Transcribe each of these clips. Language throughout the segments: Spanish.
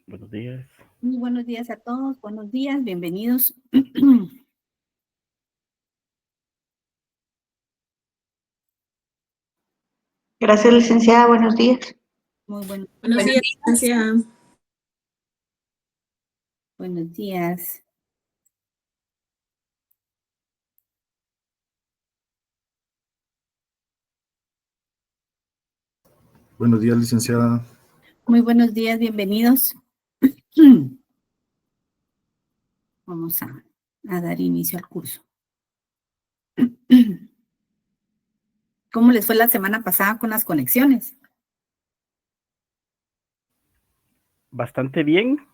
Buenos días. Muy buenos días a todos, buenos días, bienvenidos. Gracias, licenciada. Buenos días. Muy Buenos días, licenciada. buenos días. Buenos días, licenciada. Muy buenos días, bienvenidos. Vamos a dar inicio al curso. ¿Cómo les fue la semana pasada con las conexiones? Bastante bien.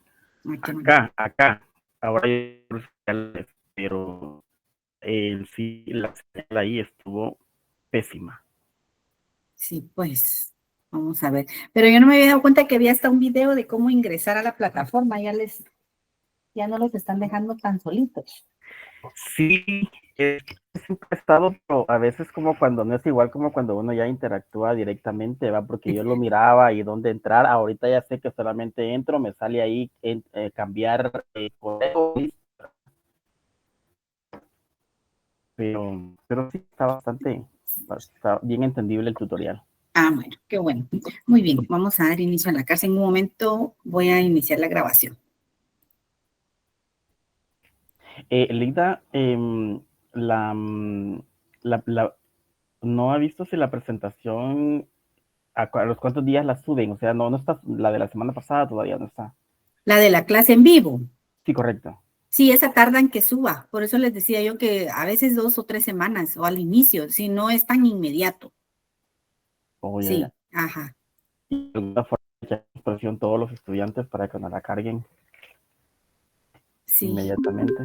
Ay, qué bueno. Acá. Ahora hay sociales, pero sí, la señal ahí estuvo pésima. Sí, pues, vamos a ver. Pero yo no me había dado cuenta que había hasta un video de cómo ingresar a la plataforma. Ya no los están dejando tan solitos. Sí, siempre he estado, pero a veces como cuando no es igual como cuando uno ya interactúa directamente, ¿va? Porque yo lo miraba y dónde entrar. Ahorita ya sé que solamente entro, me sale ahí cambiar correo, pero sí está bien entendible el tutorial. Ah, bueno, qué bueno. Muy bien, vamos a dar inicio a la clase. En un momento voy a iniciar la grabación. Linda, no ha visto si la presentación, a los cuántos días la suben, o sea, no está, la de la semana pasada todavía no está. La de la clase en vivo. Sí, correcto. Sí, esa tarda en que suba. Por eso les decía yo que a veces 2 o 3 semanas o al inicio, si no es tan inmediato. Oh, ya, Sí, ya. ajá. Y de alguna forma ya presión todos los estudiantes para que no la carguen Sí. inmediatamente.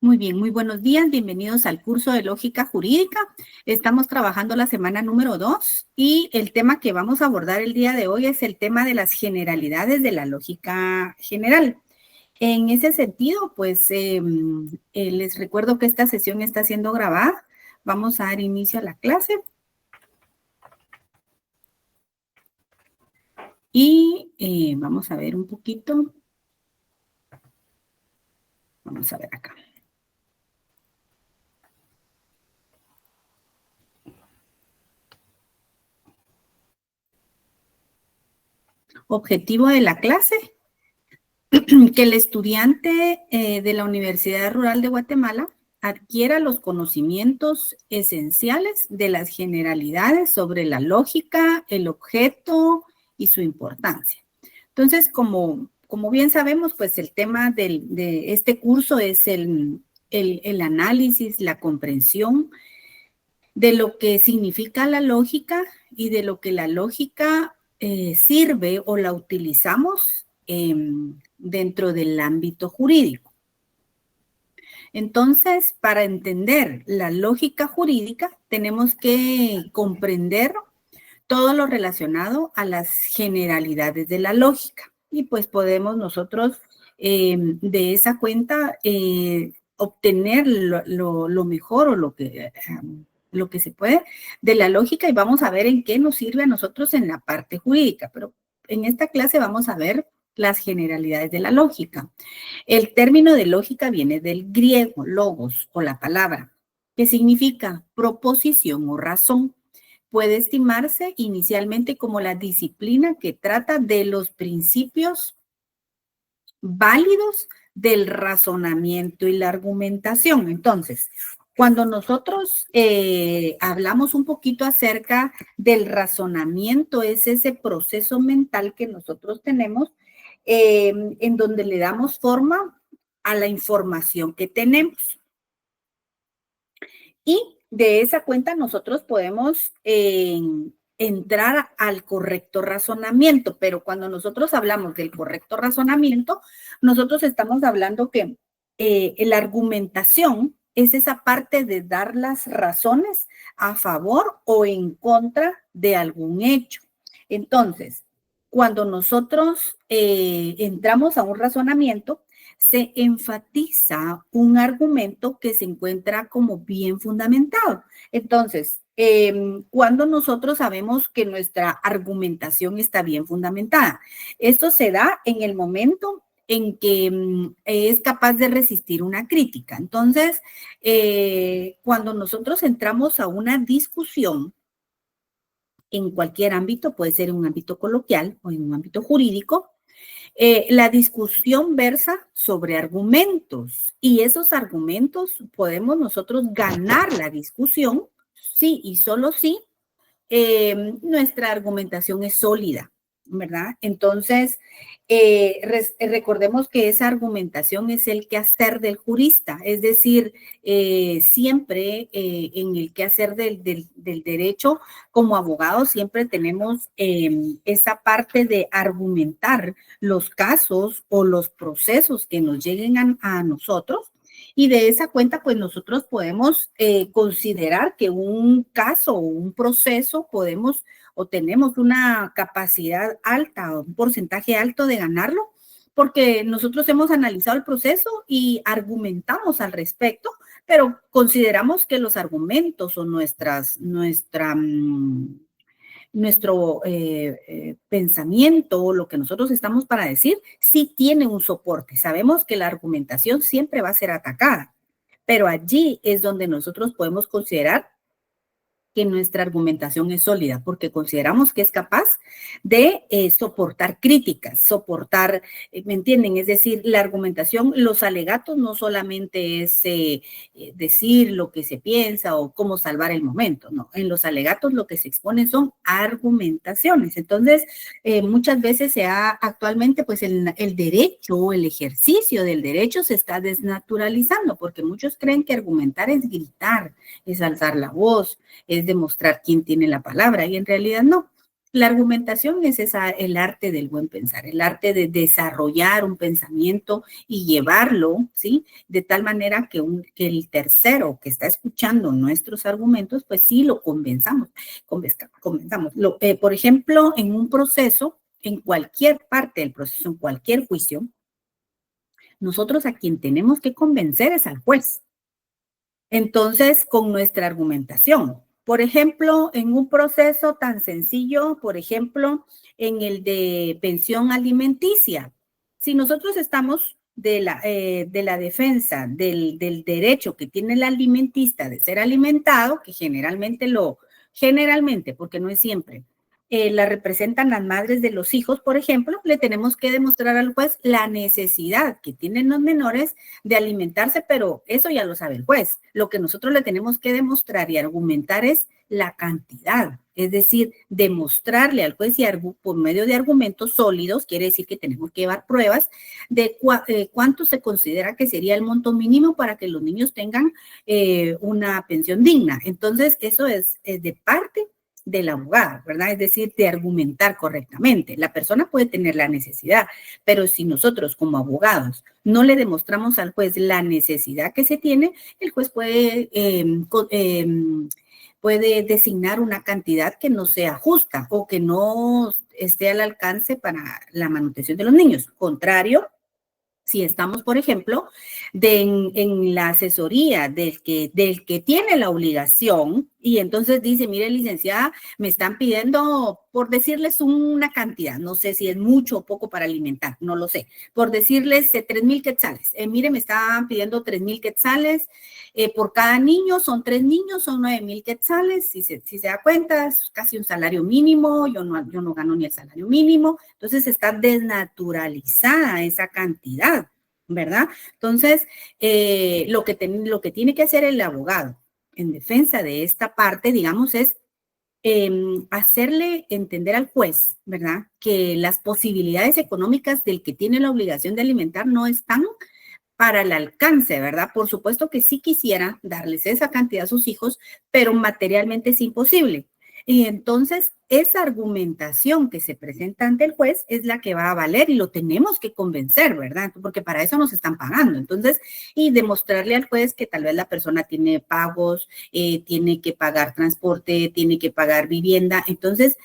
Muy bien, muy buenos días. Bienvenidos al curso de Lógica Jurídica. Estamos trabajando la semana número 2 y el tema que vamos a abordar el día de hoy es el tema de las generalidades de la lógica general. En ese sentido, pues les recuerdo que esta sesión está siendo grabada. Vamos a dar inicio a la clase. Y vamos a ver un poquito. Vamos a ver acá. Objetivo de la clase. Que el estudiante de la Universidad Rural de Guatemala adquiera los conocimientos esenciales de las generalidades sobre la lógica, el objeto y su importancia. Entonces, como bien sabemos, pues el tema de este curso es el análisis, la comprensión de lo que significa la lógica y de lo que la lógica sirve o la utilizamos dentro del ámbito jurídico. Entonces, para entender la lógica jurídica, tenemos que comprender todo lo relacionado a las generalidades de la lógica. Y pues podemos nosotros de esa cuenta obtener lo mejor o lo que se puede de la lógica, y vamos a ver en qué nos sirve a nosotros en la parte jurídica. Pero en esta clase vamos a ver las generalidades de la lógica. El término de lógica viene del griego, logos, o la palabra, que significa proposición o razón. Puede estimarse inicialmente como la disciplina que trata de los principios válidos del razonamiento y la argumentación. Entonces, cuando nosotros hablamos un poquito acerca del razonamiento, es ese proceso mental que nosotros tenemos en donde le damos forma a la información que tenemos. Y de esa cuenta nosotros podemos entrar al correcto razonamiento, pero cuando nosotros hablamos del correcto razonamiento, nosotros estamos hablando que la argumentación es esa parte de dar las razones a favor o en contra de algún hecho. Entonces, cuando nosotros entramos a un razonamiento, se enfatiza un argumento que se encuentra como bien fundamentado. Entonces, cuando nosotros sabemos que nuestra argumentación está bien fundamentada. Esto se da en el momento en que es capaz de resistir una crítica. Entonces, cuando nosotros entramos a una discusión en cualquier ámbito, puede ser en un ámbito coloquial o en un ámbito jurídico, la discusión versa sobre argumentos y esos argumentos podemos nosotros ganar la discusión sí y solo si nuestra argumentación es sólida, ¿verdad? Entonces, recordemos que esa argumentación es el quehacer del jurista, es decir, siempre en el quehacer del derecho, como abogado, siempre tenemos esa parte de argumentar los casos o los procesos que nos lleguen a nosotros. Y de esa cuenta, pues nosotros podemos considerar que un caso o un proceso podemos o tenemos una capacidad alta o un porcentaje alto de ganarlo, porque nosotros hemos analizado el proceso y argumentamos al respecto, pero consideramos que los argumentos o nuestro pensamiento, lo que nosotros estamos para decir, sí tiene un soporte. Sabemos que la argumentación siempre va a ser atacada, pero allí es donde nosotros podemos considerar que nuestra argumentación es sólida, porque consideramos que es capaz de soportar críticas, soportar, ¿me entienden? Es decir, la argumentación, los alegatos no solamente es decir lo que se piensa o cómo salvar el momento, no. En los alegatos lo que se exponen son argumentaciones. Entonces, muchas veces actualmente, pues el derecho, el ejercicio del derecho se está desnaturalizando, porque muchos creen que argumentar es gritar, es alzar la voz, es demostrar quién tiene la palabra, y en realidad no. La argumentación es el arte del buen pensar, el arte de desarrollar un pensamiento y llevarlo, ¿sí? De tal manera que el tercero que está escuchando nuestros argumentos, pues sí lo convenzamos. Por ejemplo, en un proceso, en cualquier parte del proceso, en cualquier juicio, nosotros a quien tenemos que convencer es al juez. Entonces, con nuestra argumentación. Por ejemplo, en un proceso tan sencillo, por ejemplo, en el de pensión alimenticia, si nosotros estamos de la defensa del derecho que tiene el alimentista de ser alimentado, que generalmente, porque no es siempre, la representan las madres de los hijos, por ejemplo, le tenemos que demostrar al juez la necesidad que tienen los menores de alimentarse, pero eso ya lo sabe el juez. Lo que nosotros le tenemos que demostrar y argumentar es la cantidad, es decir, demostrarle al juez y por medio de argumentos sólidos, quiere decir que tenemos que llevar pruebas de cuánto se considera que sería el monto mínimo para que los niños tengan una pensión digna. Entonces, eso es de parte del abogado, ¿verdad? Es decir, de argumentar correctamente. La persona puede tener la necesidad, pero si nosotros como abogados no le demostramos al juez la necesidad que se tiene, el juez puede designar una cantidad que no sea justa o que no esté al alcance para la manutención de los niños. Contrario, si estamos, por ejemplo, en la asesoría del que tiene la obligación y entonces dice, mire, licenciada, me están pidiendo, por decirles una cantidad, no sé si es mucho o poco para alimentar, no lo sé, por decirles 3,000 quetzales. Mire, me estaban pidiendo 3,000 quetzales por cada niño, son 3 niños, son 9,000 quetzales, si se da cuenta, es casi un salario mínimo, yo no gano ni el salario mínimo, entonces está desnaturalizada esa cantidad, ¿verdad? Entonces, lo que tiene que hacer el abogado en defensa de esta parte, digamos, es hacerle entender al juez, ¿verdad? Que las posibilidades económicas del que tiene la obligación de alimentar no están para el alcance, ¿verdad? Por supuesto que sí quisiera darles esa cantidad a sus hijos, pero materialmente es imposible. Y entonces esa argumentación que se presenta ante el juez es la que va a valer y lo tenemos que convencer, ¿verdad? Porque para eso nos están pagando. Entonces, y demostrarle al juez que tal vez la persona tiene pagos, tiene que pagar transporte, tiene que pagar vivienda. Entonces,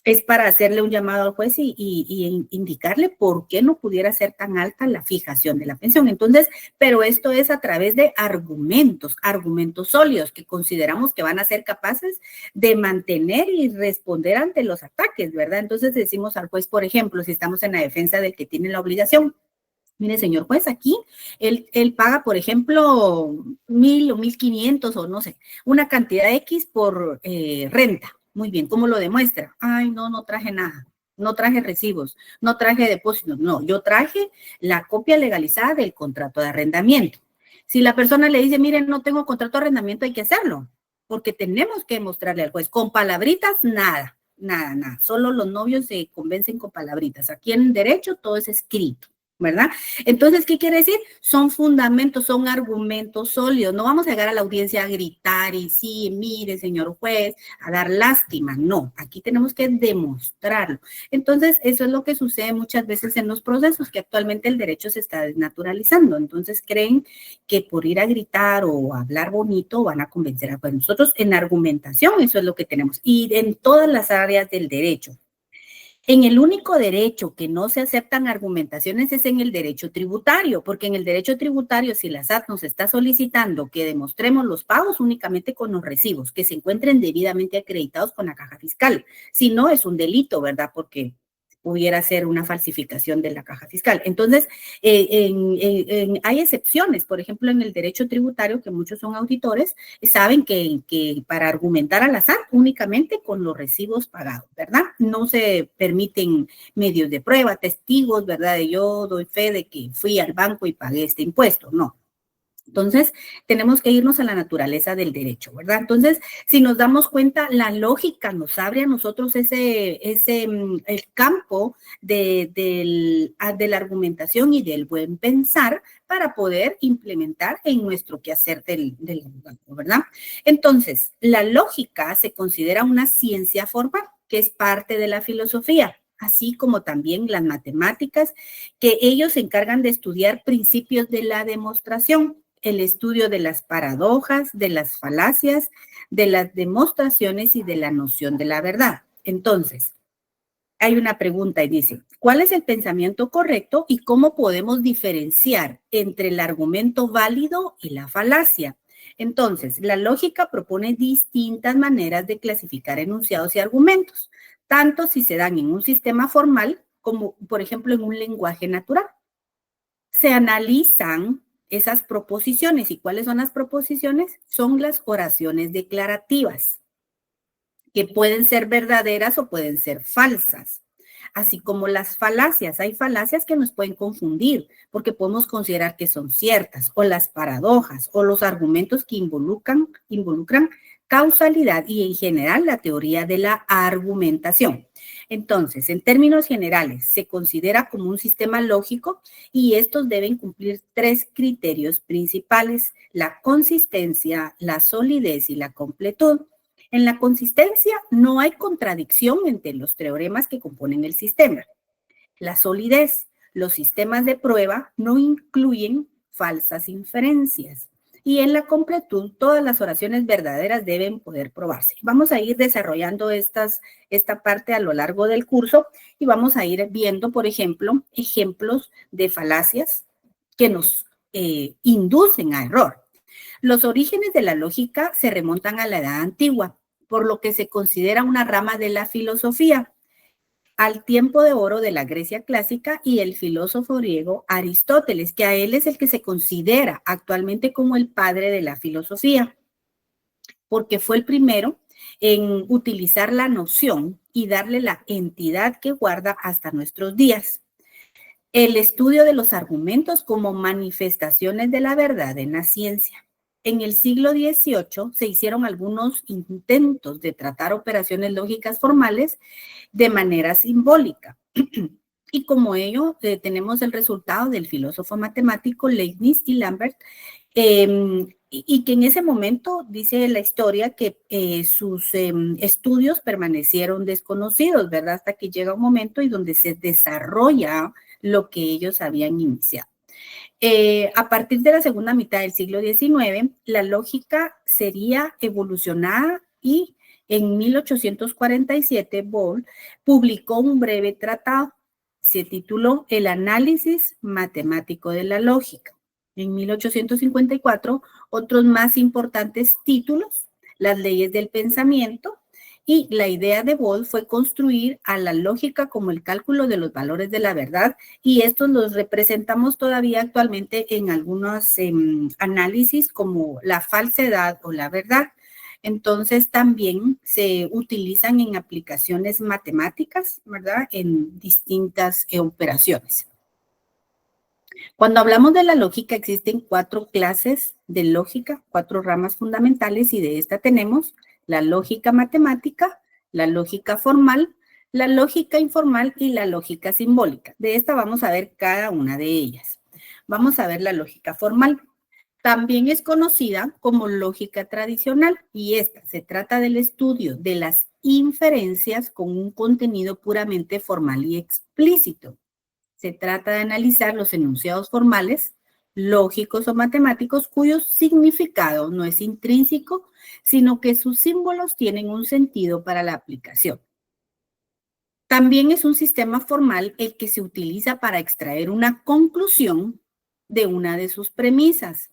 es para hacerle un llamado al juez y indicarle por qué no pudiera ser tan alta la fijación de la pensión. Entonces, pero esto es a través de argumentos sólidos que consideramos que van a ser capaces de mantener y responder ante los ataques, ¿verdad? Entonces decimos al juez, por ejemplo, si estamos en la defensa del que tiene la obligación, mire, señor juez, aquí él paga, por ejemplo, 1,000 o 1,500 o no sé, una cantidad X por renta. Muy bien, ¿cómo lo demuestra? Ay, no traje nada, no traje recibos, no traje depósitos, no, yo traje la copia legalizada del contrato de arrendamiento. Si la persona le dice, miren, no tengo contrato de arrendamiento, hay que hacerlo, porque tenemos que mostrarle al juez. Con palabritas, nada, solo los novios se convencen con palabritas. Aquí en derecho todo es escrito, ¿verdad? Entonces, ¿qué quiere decir? Son fundamentos, son argumentos sólidos. No vamos a llegar a la audiencia a gritar y sí, mire, señor juez, a dar lástima. No, aquí tenemos que demostrarlo. Entonces, eso es lo que sucede muchas veces en los procesos, que actualmente el derecho se está desnaturalizando. Entonces, creen que por ir a gritar o hablar bonito van a convencer a juez. Nosotros en argumentación, eso es lo que tenemos. Y en todas las áreas del derecho. En el único derecho que no se aceptan argumentaciones es en el derecho tributario, porque en el derecho tributario, si la SAT nos está solicitando que demostremos los pagos únicamente con los recibos, que se encuentren debidamente acreditados con la caja fiscal. Si no, es un delito, ¿verdad? Porque pudiera ser una falsificación de la caja fiscal. Entonces, hay excepciones, por ejemplo, en el derecho tributario, que muchos son auditores, saben que para argumentar a la SAT únicamente con los recibos pagados, ¿verdad? No se permiten medios de prueba, testigos, ¿verdad? Yo doy fe de que fui al banco y pagué este impuesto, no. Entonces, tenemos que irnos a la naturaleza del derecho, ¿verdad? Entonces, si nos damos cuenta, la lógica nos abre a nosotros el campo de la argumentación y del buen pensar para poder implementar en nuestro quehacer del abogado, ¿verdad? Entonces, la lógica se considera una ciencia formal, que es parte de la filosofía, así como también las matemáticas, que ellos se encargan de estudiar principios de la demostración, el estudio de las paradojas, de las falacias, de las demostraciones y de la noción de la verdad. Entonces, hay una pregunta y dice, ¿cuál es el pensamiento correcto y cómo podemos diferenciar entre el argumento válido y la falacia? Entonces, la lógica propone distintas maneras de clasificar enunciados y argumentos, tanto si se dan en un sistema formal como, por ejemplo, en un lenguaje natural. Se analizan esas proposiciones. ¿Y cuáles son las proposiciones? Son las oraciones declarativas, que pueden ser verdaderas o pueden ser falsas. Así como las falacias. Hay falacias que nos pueden confundir porque podemos considerar que son ciertas, o las paradojas, o los argumentos que involucran causalidad y en general la teoría de la argumentación. Entonces, en términos generales, se considera como un sistema lógico y estos deben cumplir 3 criterios principales: la consistencia, la solidez y la completud. En la consistencia no hay contradicción entre los teoremas que componen el sistema. La solidez, los sistemas de prueba no incluyen falsas inferencias. Y en la completud, todas las oraciones verdaderas deben poder probarse. Vamos a ir desarrollando esta parte a lo largo del curso y vamos a ir viendo, por ejemplo, ejemplos de falacias que nos inducen a error. Los orígenes de la lógica se remontan a la Edad Antigua, por lo que se considera una rama de la filosofía, al tiempo de oro de la Grecia clásica y el filósofo griego Aristóteles, que a él es el que se considera actualmente como el padre de la filosofía, porque fue el primero en utilizar la noción y darle la entidad que guarda hasta nuestros días. El estudio de los argumentos como manifestaciones de la verdad en la ciencia. En el siglo XVIII se hicieron algunos intentos de tratar operaciones lógicas formales de manera simbólica. Y como ello, tenemos el resultado del filósofo matemático Leibniz y Lambert, y que en ese momento dice la historia que sus estudios permanecieron desconocidos, ¿verdad? Hasta que llega un momento y donde se desarrolla lo que ellos habían iniciado. A partir de la segunda mitad del siglo XIX, la lógica sería evolucionada y En 1847, Boole publicó un breve tratado. Se tituló El análisis matemático de la lógica. En 1854, otros más importantes títulos, Las leyes del pensamiento, y la idea de Boole fue construir a la lógica como el cálculo de los valores de la verdad, y estos los representamos todavía actualmente en algunos análisis como la falsedad o la verdad. Entonces también se utilizan en aplicaciones matemáticas, ¿verdad? En distintas operaciones. Cuando hablamos de la lógica, existen 4 clases de lógica, 4 ramas fundamentales, y de esta tenemos la lógica matemática, la lógica formal, la lógica informal y la lógica simbólica. De esta vamos a ver cada una de ellas. Vamos a ver la lógica formal. También es conocida como lógica tradicional, y esta se trata del estudio de las inferencias con un contenido puramente formal y explícito. Se trata de analizar los enunciados formales, lógicos o matemáticos, cuyo significado no es intrínseco, sino que sus símbolos tienen un sentido para la aplicación. También es un sistema formal el que se utiliza para extraer una conclusión de una de sus premisas.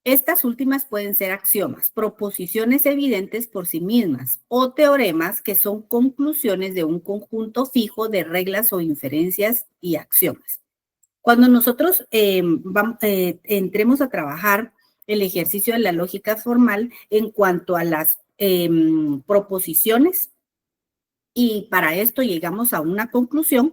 Estas últimas pueden ser axiomas, proposiciones evidentes por sí mismas, o teoremas que son conclusiones de un conjunto fijo de reglas o inferencias y axiomas. Cuando nosotros entremos a trabajar el ejercicio de la lógica formal en cuanto a las proposiciones, y para esto llegamos a una conclusión,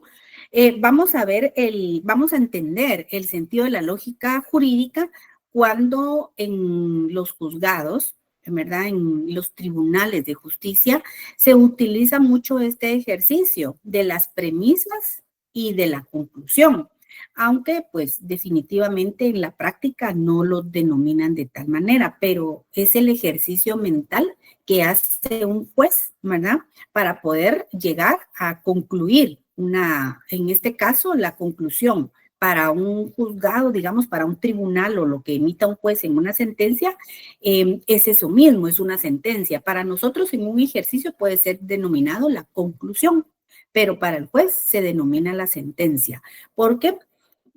vamos a entender el sentido de la lógica jurídica cuando en los juzgados, ¿verdad? En los tribunales de justicia, se utiliza mucho este ejercicio de las premisas y de la conclusión, aunque pues definitivamente en la práctica no lo denominan de tal manera, pero es el ejercicio mental que hace un juez, ¿verdad? Para poder llegar a concluir en este caso, la conclusión para un juzgado, digamos, para un tribunal o lo que emita un juez en una sentencia, es eso mismo, es una sentencia. Para nosotros en un ejercicio puede ser denominado la conclusión, pero para el juez se denomina la sentencia, porque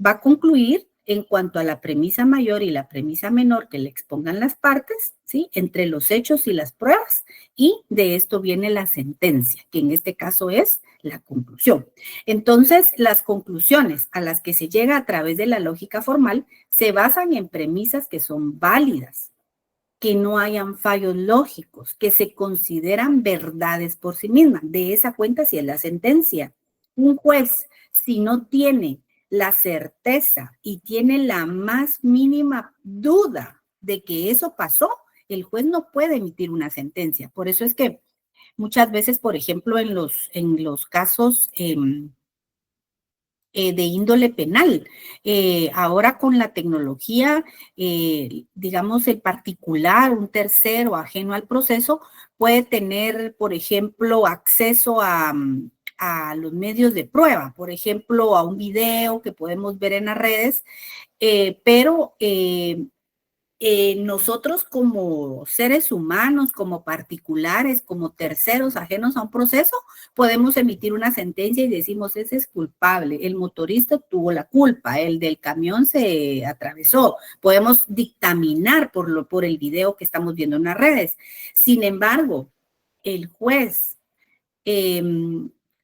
va a concluir en cuanto a la premisa mayor y la premisa menor que le expongan las partes, ¿sí? Entre los hechos y las pruebas, y de esto viene la sentencia, que en este caso es la conclusión. Entonces, las conclusiones a las que se llega a través de la lógica formal se basan en premisas que son válidas, que no hayan fallos lógicos, que se consideran verdades por sí mismas. De esa cuenta sí es la sentencia. Un juez, si no tiene la certeza y tiene la más mínima duda de que eso pasó, el juez no puede emitir una sentencia. Por eso es que muchas veces, por ejemplo, en los casos de índole penal, ahora con la tecnología, digamos, el particular, un tercero ajeno al proceso, puede tener, por ejemplo, acceso a los medios de prueba, por ejemplo, a un video que podemos ver en las redes, pero nosotros como seres humanos, como particulares, como terceros ajenos a un proceso, podemos emitir una sentencia y decimos, ese es culpable, el motorista tuvo la culpa, el del camión se atravesó. Podemos dictaminar por el video que estamos viendo en las redes. Sin embargo, el juez,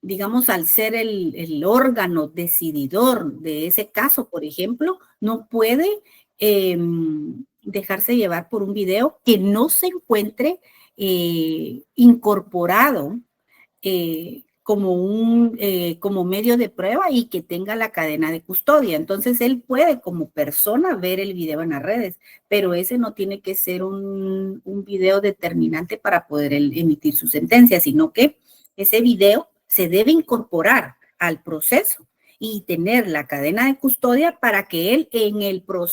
digamos, al ser el órgano decididor de ese caso, por ejemplo, no puede dejarse llevar por un video que no se encuentre incorporado como medio de prueba y que tenga la cadena de custodia. Entonces, él puede como persona ver el video en las redes, pero ese no tiene que ser un video determinante para poder emitir su sentencia, sino que ese video se debe incorporar al proceso y tener la cadena de custodia para que él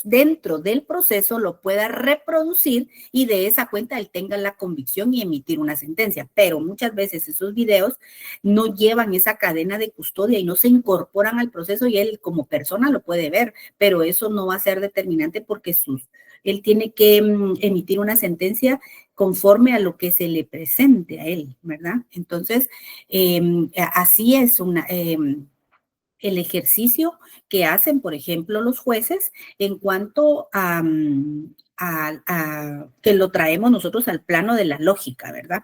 dentro del proceso lo pueda reproducir y de esa cuenta él tenga la convicción y emitir una sentencia. Pero muchas veces esos videos no llevan esa cadena de custodia y no se incorporan al proceso y él como persona lo puede ver, pero eso no va a ser determinante porque él tiene que emitir una sentencia conforme a lo que se le presente a él, ¿verdad? Entonces, así es el ejercicio que hacen, por ejemplo, los jueces en cuanto a que lo traemos nosotros al plano de la lógica, ¿verdad?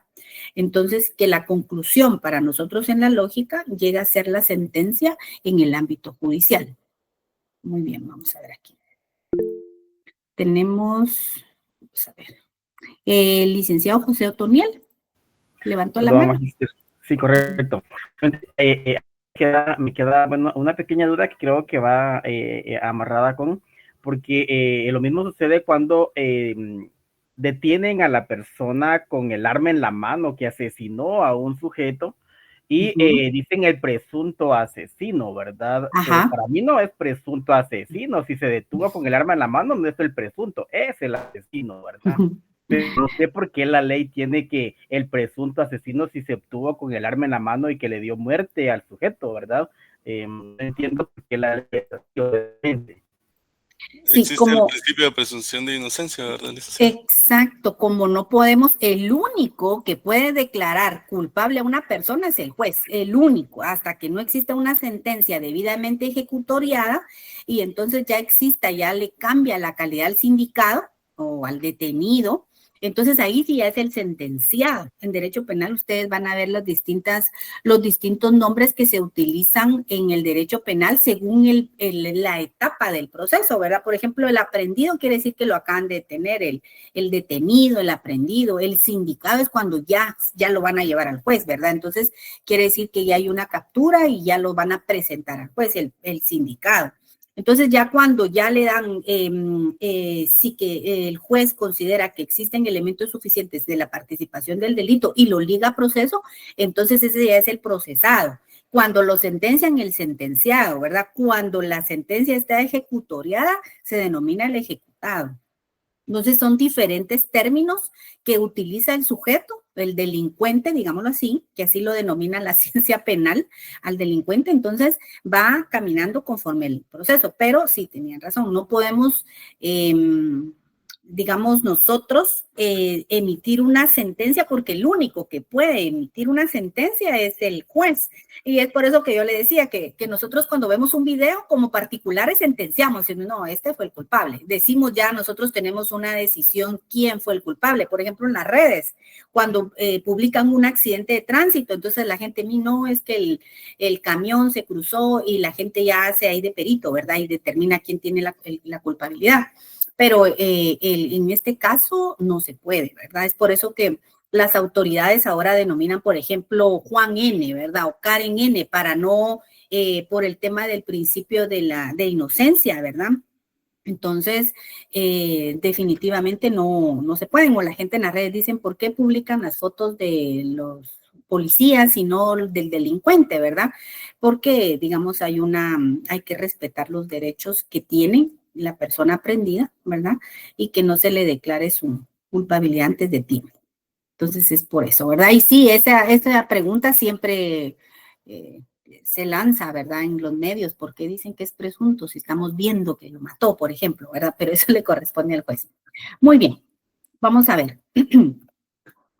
Entonces, que la conclusión para nosotros en la lógica llega a ser la sentencia en el ámbito judicial. Muy bien, vamos a ver aquí. Tenemos, vamos a ver, el licenciado José Otoniel, levantó la mano. Magister. Sí, correcto. Me queda bueno, una pequeña duda que creo que va amarrada con, porque lo mismo sucede cuando detienen a la persona con el arma en la mano que asesinó a un sujeto y dicen el presunto asesino, ¿verdad? Pero para mí no es presunto asesino. Si se detuvo con el arma en la mano, no es el presunto, es el asesino, ¿verdad? Pero no sé por qué la ley tiene que el presunto asesino si se obtuvo con el arma en la mano y que le dio muerte al sujeto, ¿verdad? No entiendo por qué la ley es así. Sí, existe el principio de presunción de inocencia, ¿verdad? Exacto, como no podemos, el único que puede declarar culpable a una persona es el juez, el único, hasta que no exista una sentencia debidamente ejecutoriada y entonces ya exista, ya le cambia la calidad al sindicado o al detenido. Entonces ahí sí ya es el sentenciado. En derecho penal ustedes van a ver los distintos nombres que se utilizan en el derecho penal según la etapa del proceso, ¿verdad? Por ejemplo, el aprendido quiere decir que lo acaban de detener, el detenido, el aprendido, el sindicado es cuando ya lo van a llevar al juez, ¿verdad? Entonces quiere decir que ya hay una captura y ya lo van a presentar al juez, el sindicado. Entonces ya cuando ya le dan, sí que el juez considera que existen elementos suficientes de la participación del delito y lo liga a proceso, entonces ese ya es el procesado. Cuando lo sentencian, el sentenciado, ¿verdad? Cuando la sentencia está ejecutoriada, se denomina el ejecutado. Entonces son diferentes términos que utiliza el sujeto, el delincuente, digámoslo así, que así lo denomina la ciencia penal al delincuente, entonces va caminando conforme el proceso, pero sí tenían razón, no podemos, digamos nosotros, emitir una sentencia porque el único que puede emitir una sentencia es el juez. Y es por eso que yo le decía que nosotros cuando vemos un video como particulares sentenciamos, no, este fue el culpable. Decimos ya, nosotros tenemos una decisión quién fue el culpable. Por ejemplo, en las redes, cuando publican un accidente de tránsito, entonces la gente, no, es que el camión se cruzó y la gente ya hace ahí de perito, ¿verdad? Y determina quién tiene la culpabilidad. Pero en este caso no se puede, ¿verdad? Es por eso que las autoridades ahora denominan, por ejemplo, Juan N., ¿verdad? O Karen N., para no, por el tema del principio de inocencia, ¿verdad? Entonces, definitivamente no se pueden, o la gente en las redes dicen, ¿por qué publican las fotos de los policías y no del delincuente, ¿verdad? Porque, digamos, hay que respetar los derechos que tiene la persona prendida, ¿verdad? Y que no se le declare su culpabilidad antes de tiempo. Entonces es por eso, ¿verdad? Y sí, esa pregunta siempre se lanza, ¿verdad? En los medios, ¿por qué dicen que es presunto si estamos viendo que lo mató, por ejemplo, ¿verdad? Pero eso le corresponde al juez. Muy bien, vamos a ver.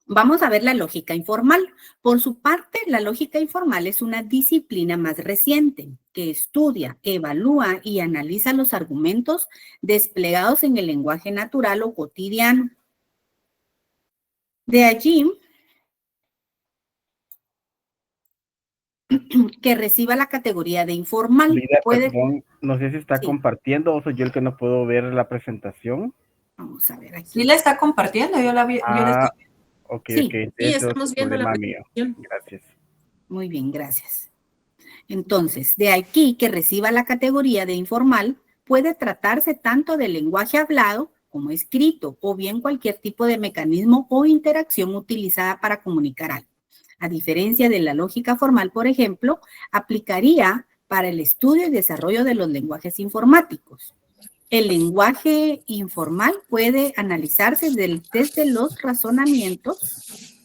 Vamos a ver la lógica informal. Por su parte, la lógica informal es una disciplina más reciente que estudia, evalúa y analiza los argumentos desplegados en el lenguaje natural o cotidiano. De allí que reciba la categoría de informal. Perdón, no sé si está compartiendo o soy yo el que no puedo ver la presentación. Vamos a ver aquí. Sí la está compartiendo, yo la vi. Ok, sí. ok. Sí, estamos viendo la presentación. Gracias. Muy bien, gracias. Entonces, de aquí que reciba la categoría de informal, puede tratarse tanto del lenguaje hablado como escrito, o bien cualquier tipo de mecanismo o interacción utilizada para comunicar algo. A diferencia de la lógica formal, por ejemplo, aplicaría para el estudio y desarrollo de los lenguajes informáticos. El lenguaje informal puede analizarse desde los razonamientos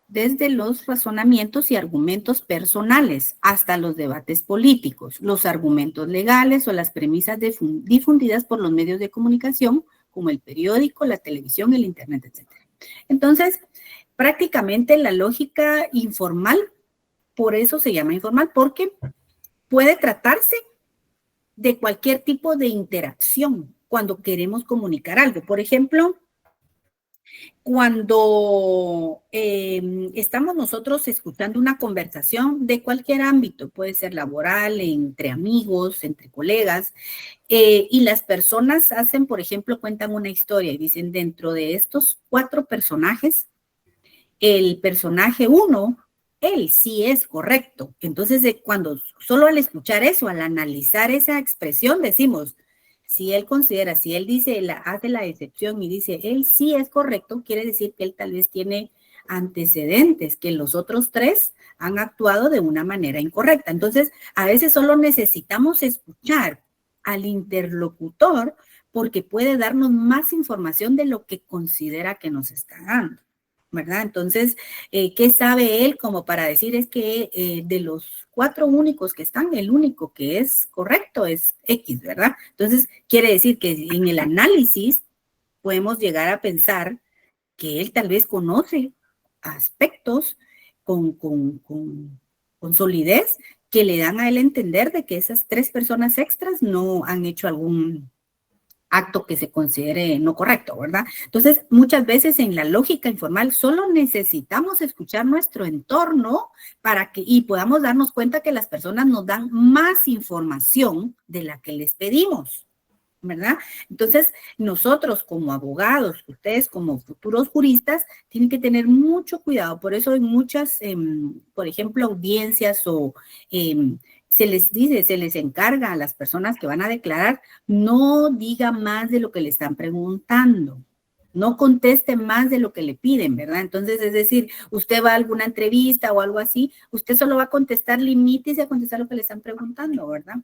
desde los razonamientos y argumentos personales hasta los debates políticos, los argumentos legales o las premisas difundidas por los medios de comunicación, como el periódico, la televisión, el internet, etc. Entonces, prácticamente la lógica informal, por eso se llama informal, porque puede tratarse de cualquier tipo de interacción cuando queremos comunicar algo. Por ejemplo, cuando estamos nosotros escuchando una conversación de cualquier ámbito, puede ser laboral, entre amigos, entre colegas, y las personas hacen, por ejemplo, cuentan una historia y dicen, dentro de estos 4 personajes, el personaje 1, él sí es correcto. Entonces, cuando solo al escuchar eso, al analizar esa expresión, decimos, si él considera, si él dice, hace la excepción y dice, él sí es correcto, quiere decir que él tal vez tiene antecedentes, que los otros 3 han actuado de una manera incorrecta. Entonces, a veces solo necesitamos escuchar al interlocutor porque puede darnos más información de lo que considera que nos está dando, ¿verdad? Entonces, ¿qué sabe él como para decir es que de los 4 únicos que están, el único que es correcto es X, ¿verdad? Entonces, quiere decir que en el análisis podemos llegar a pensar que él tal vez conoce aspectos con solidez que le dan a él entender de que esas 3 personas extras no han hecho algún acto que se considere no correcto, ¿verdad? Entonces, muchas veces en la lógica informal solo necesitamos escuchar nuestro entorno para que, y podamos darnos cuenta que las personas nos dan más información de la que les pedimos, ¿verdad? Entonces, nosotros como abogados, ustedes como futuros juristas, tienen que tener mucho cuidado. Por eso en muchas, por ejemplo, audiencias o se les dice, se les encarga a las personas que van a declarar, no diga más de lo que le están preguntando, no conteste más de lo que le piden, ¿verdad? Entonces, es decir, usted va a alguna entrevista o algo así, usted solo va a contestar, limítese a contestar lo que le están preguntando, ¿verdad?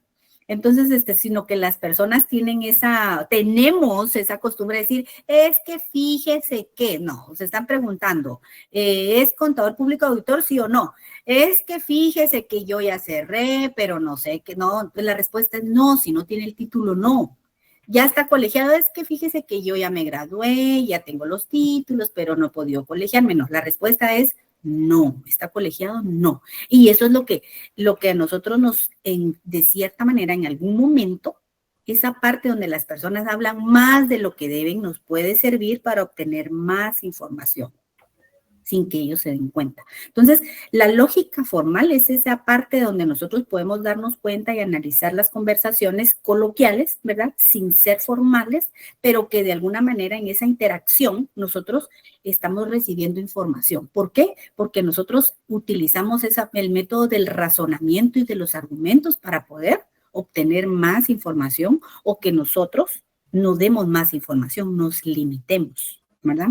Entonces, sino que las personas tenemos esa costumbre de decir, es que fíjese que, no, se están preguntando, ¿es contador público auditor, sí o no? Es que fíjese que yo ya cerré, pero no sé, que no, la respuesta es no, si no tiene el título, no. Ya está colegiado, es que fíjese que yo ya me gradué, ya tengo los títulos, pero no he podido colegiarme, no, la respuesta es no, está colegiado, no. Y eso es lo que a nosotros de cierta manera, en algún momento, esa parte donde las personas hablan más de lo que deben nos puede servir para obtener más información, sin que ellos se den cuenta. Entonces, la lógica formal es esa parte donde nosotros podemos darnos cuenta y analizar las conversaciones coloquiales, ¿verdad? Sin ser formales, pero que de alguna manera en esa interacción nosotros estamos recibiendo información. ¿Por qué? Porque nosotros utilizamos el método del razonamiento y de los argumentos para poder obtener más información o que nosotros nos demos más información, nos limitemos, ¿verdad?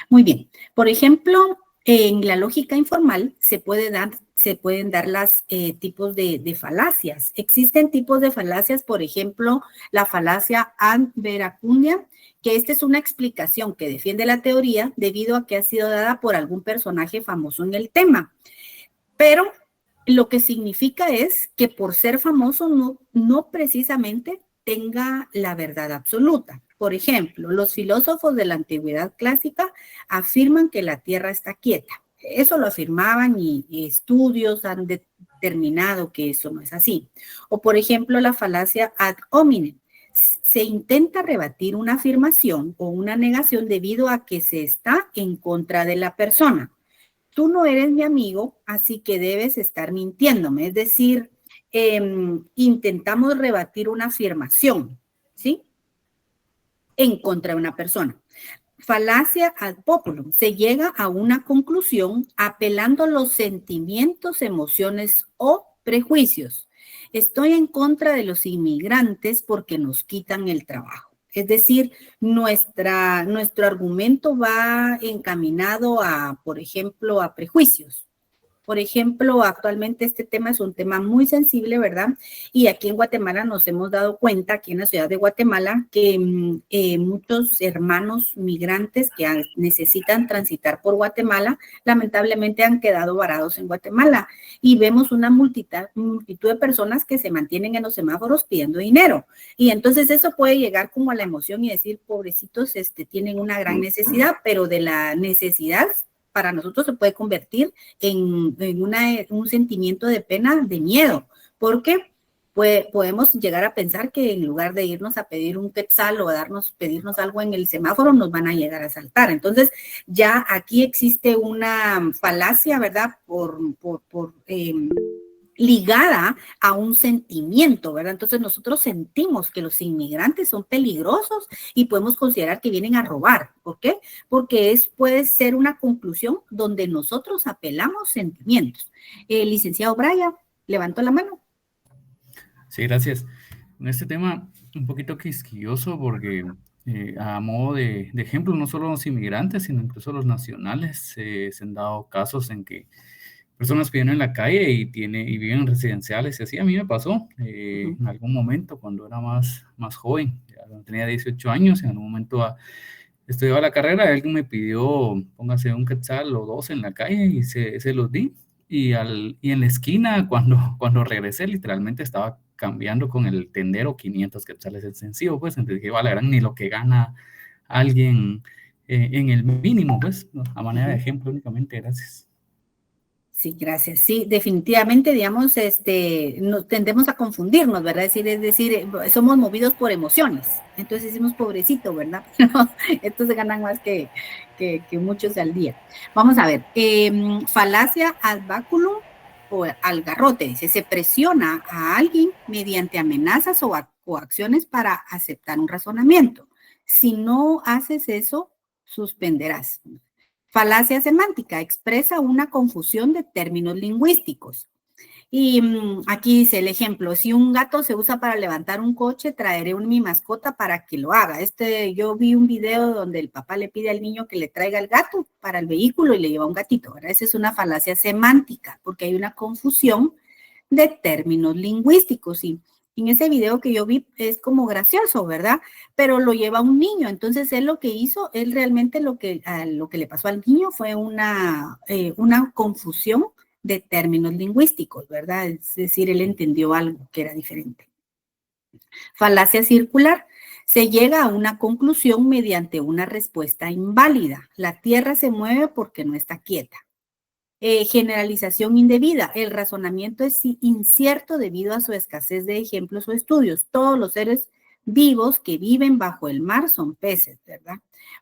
Muy bien. Por ejemplo, en la lógica informal se pueden dar los tipos de falacias. Existen tipos de falacias, por ejemplo, la falacia ad veracundia, que esta es una explicación que defiende la teoría debido a que ha sido dada por algún personaje famoso en el tema. Pero lo que significa es que por ser famoso no precisamente tenga la verdad absoluta. Por ejemplo, los filósofos de la antigüedad clásica afirman que la Tierra está quieta. Eso lo afirmaban y estudios han determinado que eso no es así. O por ejemplo, la falacia ad hominem. Se intenta rebatir una afirmación o una negación debido a que se está en contra de la persona. Tú no eres mi amigo, así que debes estar mintiéndome. Es decir, intentamos rebatir una afirmación, ¿sí? En contra de una persona. Falacia ad populum. Se llega a una conclusión apelando a los sentimientos, emociones o prejuicios. Estoy en contra de los inmigrantes porque nos quitan el trabajo. Es decir, nuestro argumento va encaminado a, por ejemplo, a prejuicios. Por ejemplo, actualmente este tema es un tema muy sensible, ¿verdad? Y aquí en Guatemala nos hemos dado cuenta, aquí en la ciudad de Guatemala, que muchos hermanos migrantes que necesitan transitar por Guatemala, lamentablemente han quedado varados en Guatemala. Y vemos una multitud de personas que se mantienen en los semáforos pidiendo dinero. Y entonces eso puede llegar como a la emoción y decir, pobrecitos, tienen una gran necesidad, pero de la necesidad para nosotros se puede convertir en un sentimiento de pena, de miedo, porque podemos llegar a pensar que en lugar de irnos a pedir un quetzal o pedirnos algo en el semáforo, nos van a llegar a asaltar. Entonces, ya aquí existe una falacia, ¿verdad? Ligada a un sentimiento, ¿verdad? Entonces nosotros sentimos que los inmigrantes son peligrosos y podemos considerar que vienen a robar. ¿Por qué? Porque puede ser una conclusión donde nosotros apelamos sentimientos. Licenciado Brian, levantó la mano. Sí, gracias. En este tema un poquito quisquilloso porque a modo de ejemplo, no solo los inmigrantes, sino incluso los nacionales, se han dado casos en que personas que viven en la calle y viven en residenciales, y así a mí me pasó en algún momento cuando era más joven, cuando tenía 18 años, en algún momento estudiaba la carrera, alguien me pidió, póngase un quetzal o dos en la calle y se los di, y en la esquina cuando regresé literalmente estaba cambiando con el tendero 500 quetzales el sencillo, pues, entonces dije, vale, gran, ni lo que gana alguien en el mínimo, pues, a manera de ejemplo únicamente, gracias. Sí, gracias. Sí, definitivamente, digamos, nos tendemos a confundirnos, ¿verdad? Es decir, somos movidos por emociones. Entonces decimos, pobrecito, ¿verdad? Estos se ganan más que muchos al día. Vamos a ver, falacia ad baculum o al garrote. Dice, se presiona a alguien mediante amenazas o acciones para aceptar un razonamiento. Si no haces eso, suspenderás. Falacia semántica, expresa una confusión de términos lingüísticos. Y aquí dice el ejemplo, si un gato se usa para levantar un coche, traeré mi mascota para que lo haga. Yo vi un video donde el papá le pide al niño que le traiga el gato para el vehículo y le lleva un gatito, ¿verdad? Esa es una falacia semántica, porque hay una confusión de términos lingüísticos. Y en ese video que yo vi es como gracioso, ¿verdad? Pero lo lleva un niño. Entonces, él lo que hizo, él realmente lo que le pasó al niño fue una confusión de términos lingüísticos, ¿verdad? Es decir, él entendió algo que era diferente. Falacia circular. Se llega a una conclusión mediante una respuesta inválida. La Tierra se mueve porque no está quieta. Generalización indebida. El razonamiento es incierto debido a su escasez de ejemplos o estudios. Todos los seres vivos que viven bajo el mar son peces, ¿verdad?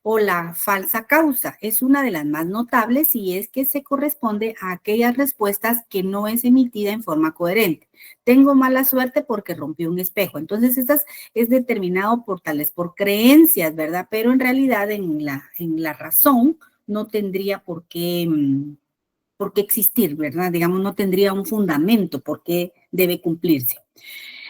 O la falsa causa es una de las más notables y es que se corresponde a aquellas respuestas que no es emitida en forma coherente. Tengo mala suerte porque rompí un espejo. Entonces, estas es determinado por creencias, ¿verdad? Pero en realidad en la razón no tendría por qué existir, ¿verdad? Digamos, no tendría un fundamento por qué debe cumplirse.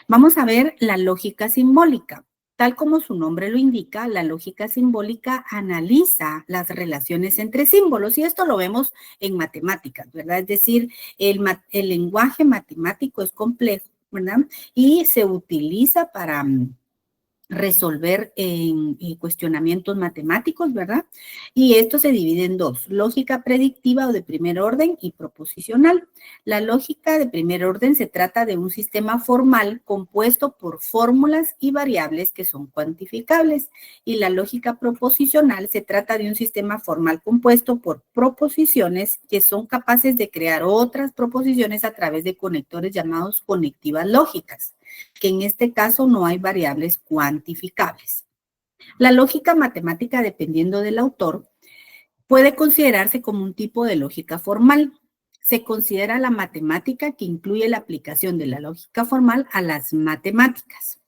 Vamos a ver la lógica simbólica. Tal como su nombre lo indica, la lógica simbólica analiza las relaciones entre símbolos y esto lo vemos en matemáticas, ¿verdad? Es decir, el lenguaje matemático es complejo, ¿verdad? Y se utiliza para resolver en cuestionamientos matemáticos, ¿verdad? Y esto se divide en dos, lógica predictiva o de primer orden y proposicional. La lógica de primer orden se trata de un sistema formal compuesto por fórmulas y variables que son cuantificables y la lógica proposicional se trata de un sistema formal compuesto por proposiciones que son capaces de crear otras proposiciones a través de conectores llamados conectivas lógicas, que en este caso no hay variables cuantificables. La lógica matemática, dependiendo del autor, puede considerarse como un tipo de lógica formal. Se considera la matemática que incluye la aplicación de la lógica formal a las matemáticas.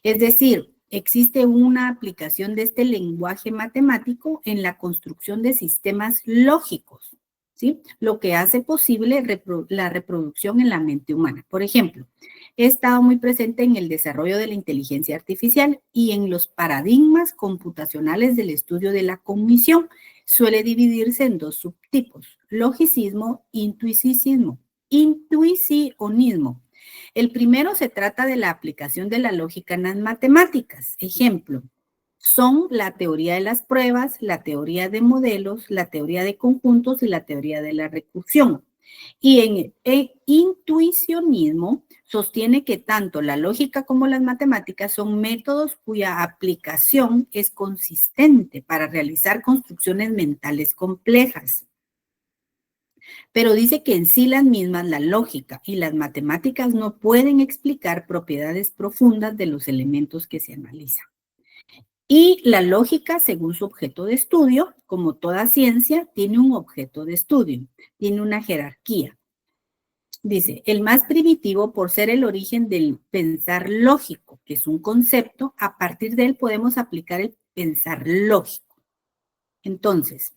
Es decir, existe una aplicación de este lenguaje matemático en la construcción de sistemas lógicos, ¿sí? Lo que hace posible la reproducción en la mente humana. Por ejemplo, he estado muy presente en el desarrollo de la inteligencia artificial y en los paradigmas computacionales del estudio de la cognición. suele dividirse en dos subtipos: logicismo, intuicionismo. El primero se trata de la aplicación de la lógica en las matemáticas. Ejemplo, son la teoría de las pruebas, la teoría de modelos, la teoría de conjuntos y la teoría de la recursión. Y en el intuicionismo sostiene que tanto la lógica como las matemáticas son métodos cuya aplicación es consistente para realizar construcciones mentales complejas. Pero dice que en sí las mismas, la lógica y las matemáticas, no pueden explicar propiedades profundas de los elementos que se analizan. Y la lógica, según su objeto de estudio, como toda ciencia, tiene un objeto de estudio, tiene una jerarquía. Dice, el más primitivo por ser el origen del pensar lógico, que es un concepto, a partir de él podemos aplicar el pensar lógico. Entonces,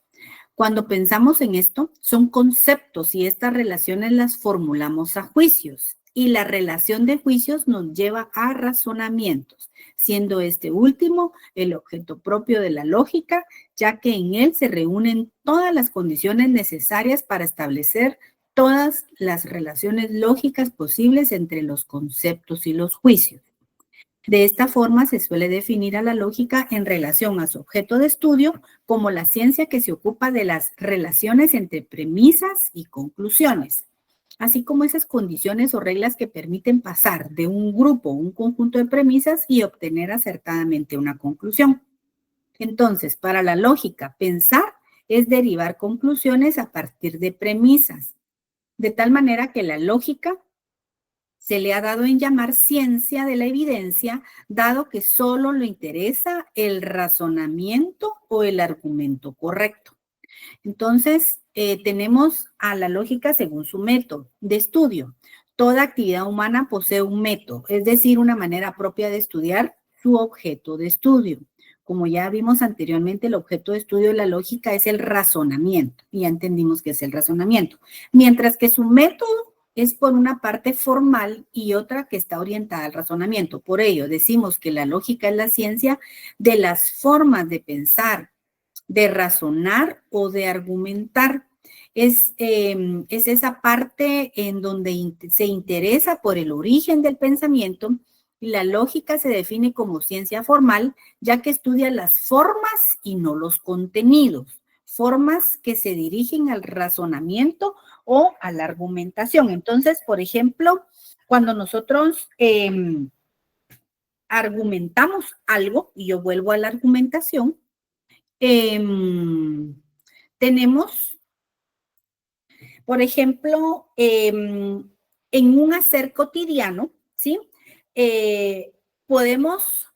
cuando pensamos en esto, son conceptos y estas relaciones las formulamos a juicios. Y la relación de juicios nos lleva a razonamientos, siendo este último el objeto propio de la lógica, ya que en él se reúnen todas las condiciones necesarias para establecer todas las relaciones lógicas posibles entre los conceptos y los juicios. De esta forma se suele definir a la lógica en relación a su objeto de estudio como la ciencia que se ocupa de las relaciones entre premisas y conclusiones, así como esas condiciones o reglas que permiten pasar de un grupo o un conjunto de premisas y obtener acertadamente una conclusión. Entonces, para la lógica, pensar es derivar conclusiones a partir de premisas, de tal manera que la lógica se le ha dado en llamar ciencia de la evidencia, dado que solo le interesa el razonamiento o el argumento correcto. Entonces, tenemos a la lógica según su método de estudio. Toda actividad humana posee un método, es decir, una manera propia de estudiar su objeto de estudio. Como ya vimos anteriormente, el objeto de estudio de la lógica es el razonamiento. Y ya entendimos qué es el razonamiento. Mientras que su método es por una parte formal y otra que está orientada al razonamiento. Por ello, decimos que la lógica es la ciencia de las formas de pensar, de razonar o de argumentar. Es esa parte en donde se interesa por el origen del pensamiento. La lógica se define como ciencia formal, ya que estudia las formas y no los contenidos. Formas que se dirigen al razonamiento o a la argumentación. Entonces, por ejemplo, cuando nosotros argumentamos algo, y yo vuelvo a la argumentación, tenemos, por ejemplo, en un hacer cotidiano, ¿sí? Podemos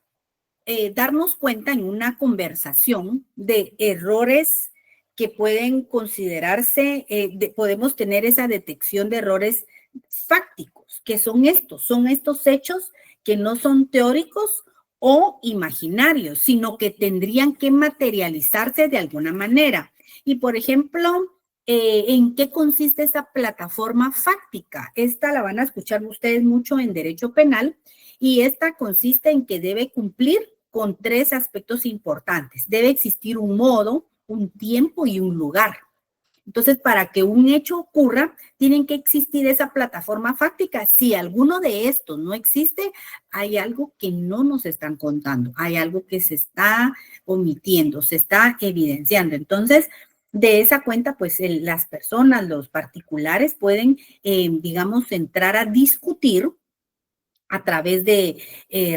darnos cuenta en una conversación de errores que pueden considerarse, podemos tener esa detección de errores fácticos, que son estos hechos que no son teóricos o imaginarios, sino que tendrían que materializarse de alguna manera. Y, por ejemplo, ¿en qué consiste esa plataforma fáctica? Esta la van a escuchar ustedes mucho en derecho penal, y esta consiste en que debe cumplir con 3 aspectos importantes. Debe existir un modo, un tiempo y un lugar. Entonces, para que un hecho ocurra, tienen que existir esa plataforma fáctica. Si alguno de estos no existe, hay algo que no nos están contando, hay algo que se está omitiendo, se está evidenciando. Entonces, de esa cuenta, pues las personas, los particulares pueden, digamos, entrar a discutir a través de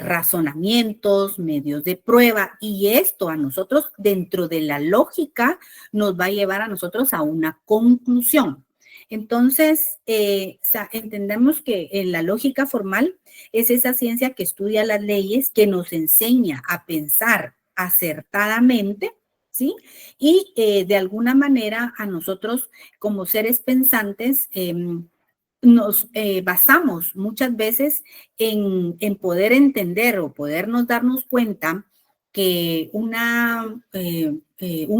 razonamientos, medios de prueba, y esto a nosotros, dentro de la lógica, nos va a llevar a nosotros a una conclusión. Entonces, entendemos que en la lógica formal es esa ciencia que estudia las leyes, que nos enseña a pensar acertadamente, ¿sí? Y de alguna manera a nosotros como seres pensantes nos basamos muchas veces en poder entender o podernos darnos cuenta que un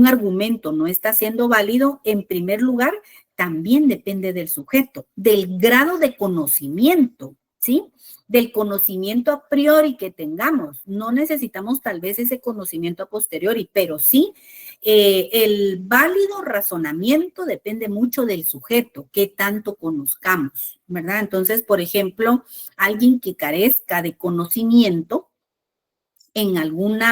argumento no está siendo válido. En primer lugar, también depende del sujeto, del grado de conocimiento, ¿sí? Del conocimiento a priori que tengamos. No necesitamos tal vez ese conocimiento a posteriori, pero sí El válido razonamiento depende mucho del sujeto, qué tanto conozcamos, ¿verdad? Entonces, por ejemplo, alguien que carezca de conocimiento en algún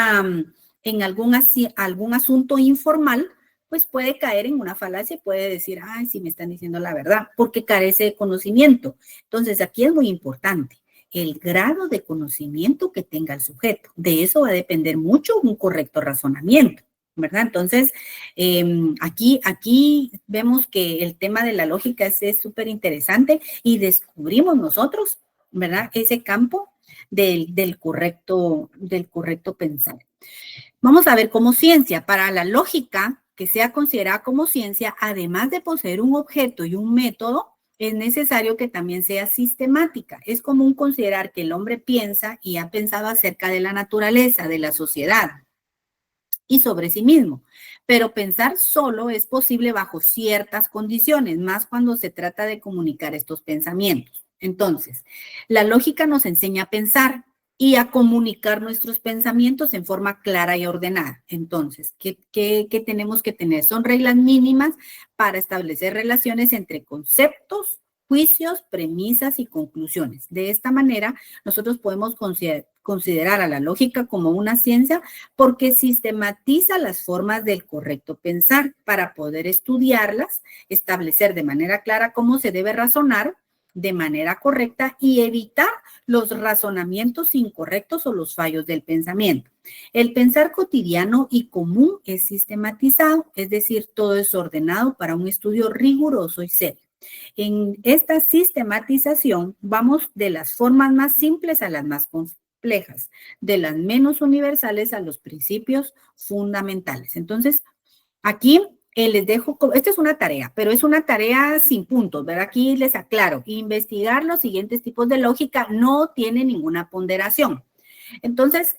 asunto informal, pues puede caer en una falacia y puede decir, ay, sí me están diciendo la verdad, porque carece de conocimiento. Entonces, aquí es muy importante el grado de conocimiento que tenga el sujeto. De eso va a depender mucho un correcto razonamiento, ¿verdad? Entonces, aquí vemos que el tema de la lógica es súper interesante y descubrimos nosotros, ¿verdad? Ese campo del correcto pensar. Vamos a ver como ciencia. Para la lógica que sea considerada como ciencia, además de poseer un objeto y un método, es necesario que también sea sistemática. Es común considerar que el hombre piensa y ha pensado acerca de la naturaleza, de la sociedad y sobre sí mismo. Pero pensar solo es posible bajo ciertas condiciones, más cuando se trata de comunicar estos pensamientos. Entonces, la lógica nos enseña a pensar y a comunicar nuestros pensamientos en forma clara y ordenada. Entonces, ¿qué tenemos que tener? Son reglas mínimas para establecer relaciones entre conceptos, juicios, premisas y conclusiones. De esta manera, nosotros podemos considerar a la lógica como una ciencia porque sistematiza las formas del correcto pensar para poder estudiarlas, establecer de manera clara cómo se debe razonar de manera correcta y evitar los razonamientos incorrectos o los fallos del pensamiento. El pensar cotidiano y común es sistematizado, es decir, todo es ordenado para un estudio riguroso y serio. En esta sistematización vamos de las formas más simples a las más complejas, de las menos universales a los principios fundamentales. Entonces, aquí les dejo, esta es una tarea, pero es una tarea sin puntos, ¿verdad? Aquí les aclaro, investigar los siguientes tipos de lógica no tiene ninguna ponderación. Entonces,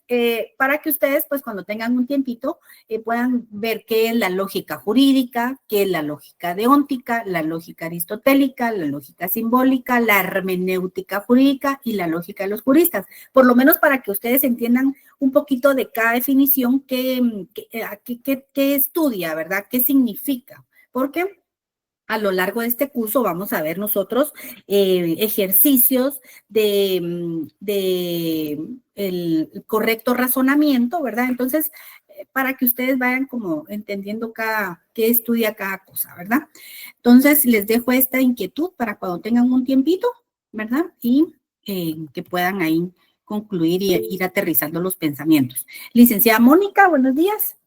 para que ustedes, pues cuando tengan un tiempito, puedan ver qué es la lógica jurídica, qué es la lógica deóntica, la lógica aristotélica, la lógica simbólica, la hermenéutica jurídica y la lógica de los juristas. Por lo menos para que ustedes entiendan un poquito de cada definición qué estudia, ¿verdad? ¿Qué significa? Porque a lo largo de este curso vamos a ver nosotros ejercicios de el correcto razonamiento, ¿verdad? Entonces, para que ustedes vayan como entendiendo qué estudia cada cosa, ¿verdad? Entonces, les dejo esta inquietud para cuando tengan un tiempito, ¿verdad? Y que puedan ahí concluir y ir aterrizando los pensamientos. Licenciada Mónica, buenos días.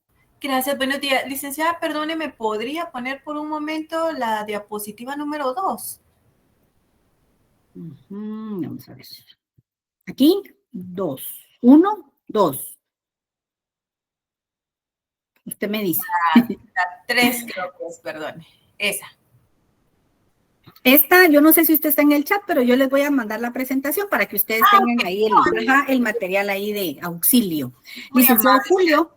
Gracias, buenos días. Licenciada, perdone, ¿me podría poner por un momento la diapositiva número 2? Vamos a ver. Aquí, 2. 1, 2. Usted me dice. La 3 creo que es, perdone. Esa. Esta, yo no sé si usted está en el chat, pero yo les voy a mandar la presentación para que ustedes tengan ahí el material ahí de auxilio. Licenciado Julio.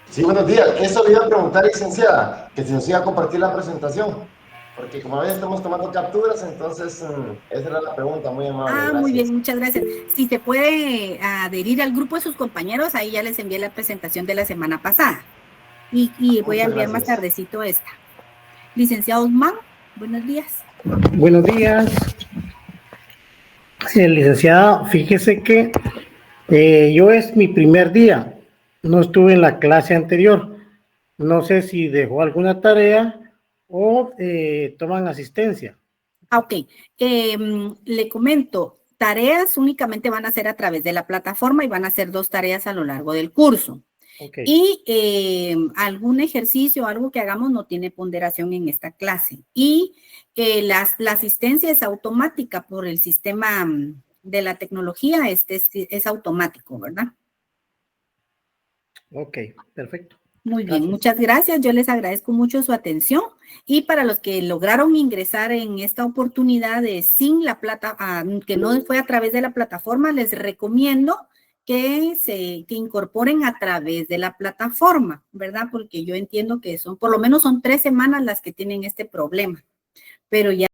Sí, buenos días. Eso le iba a preguntar, licenciada, que si nos iba a compartir la presentación, porque como ven estamos tomando capturas, entonces esa era la pregunta, muy amable. Gracias. Muy bien, muchas gracias. Si se puede adherir al grupo de sus compañeros, ahí ya les envié la presentación de la semana pasada. Y voy a enviar más tardecito esta. Licenciado Osman, buenos días. Buenos días. Sí, licenciada, fíjese que yo es mi primer día. No estuve en la clase anterior. No sé si dejó alguna tarea o toman asistencia. Ok. Le comento, tareas únicamente van a ser a través de la plataforma y van a ser 2 tareas a lo largo del curso. Okay. Y algún ejercicio, algo que hagamos no tiene ponderación en esta clase. Y la asistencia es automática por el sistema de la tecnología, es automático, ¿verdad? Ok, perfecto. Muy bien, muchas gracias. Yo les agradezco mucho su atención. Y para los que lograron ingresar en esta oportunidad sin la que no fue a través de la plataforma, les recomiendo que incorporen a través de la plataforma, ¿verdad? Porque yo entiendo que por lo menos son 3 semanas las que tienen este problema, pero ya